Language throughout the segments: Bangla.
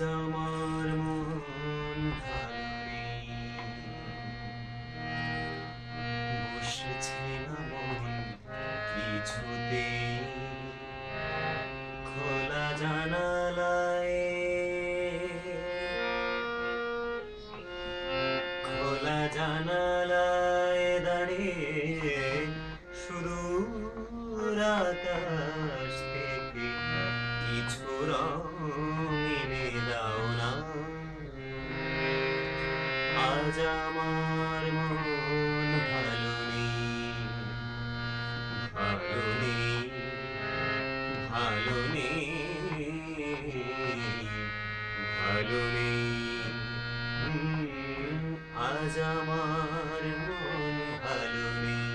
আজ আমার মন ভালো নেই, বসছে না মন কিছুতেই। খোলা জানালায়, খোলা জানালায় দাঁড়িয়ে সুদূর আকাশ থেকে কিছু রং এনে দাও না। আজ আমার মন ভালো নেই, ভালো নেই, ভালো নেই, ভালো নেই। আজ আমার মন ভালো নেই।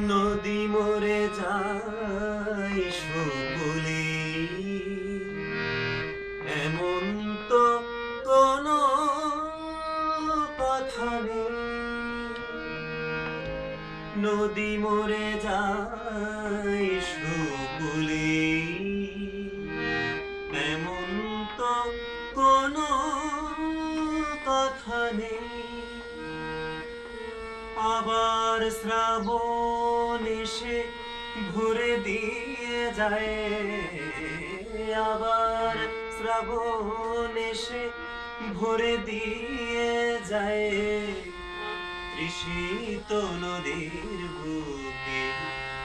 নদী মরে যায় শুকুলি, এমন তো কোনো কথা নেই। নদী মরে যায় শুকুলি, এমন তো কোনো কথা নেই। আবার শ্রাবণ এসে ভরে দিয়ে যায়, আবার শ্রাবণ এসে ভরে দিয়ে যায় তৃষিত নদীর বুকে।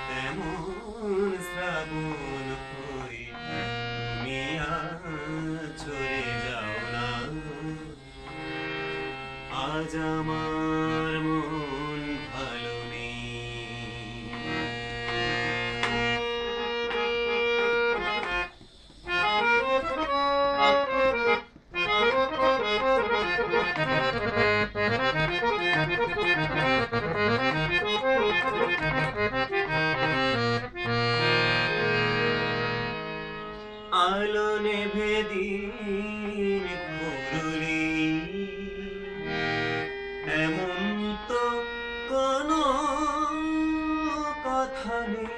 তেমন শ্রাবণ হয়ে তুমি চলে যাও না। আজ আমার মন ভালো নেই। আলো নেভে দিন ফুরুলি, এমন তো কোনো কথা নেই।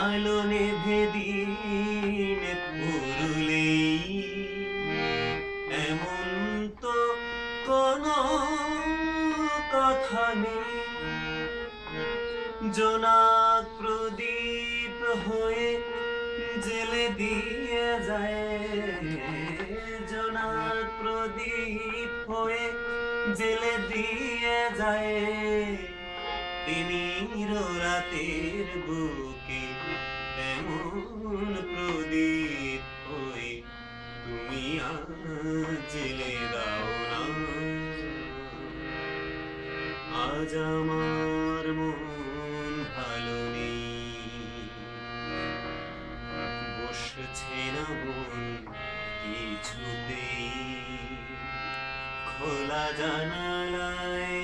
আলো নেভে দিন ফুরুলি, এমন তো কোনো কথা নেই। জোনাক প্রদীপ হয়ে জেলে দিয়ে যায়, জোনাক প্রদীপ হয়ে জেলে দিয়ে যায় তিমির রাতের বুকে। এমন প্রদীপ হয়ে তুমি জেলে দাও না। আজ আমার মন ভালো নেই, বসছে না মন কিছুতেই। খোলা জানালায়,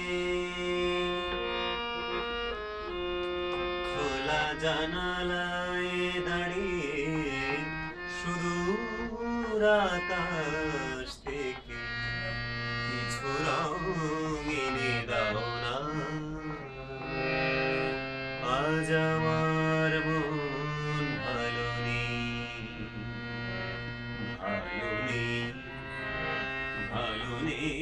খোলা জানালায় দাঁড়িয়ে সুদূর আকাশ থেকে কিছু রং এনে দাও না। আজ আমার মন ভালো নেই, ভালো নেই, ভালো নেই।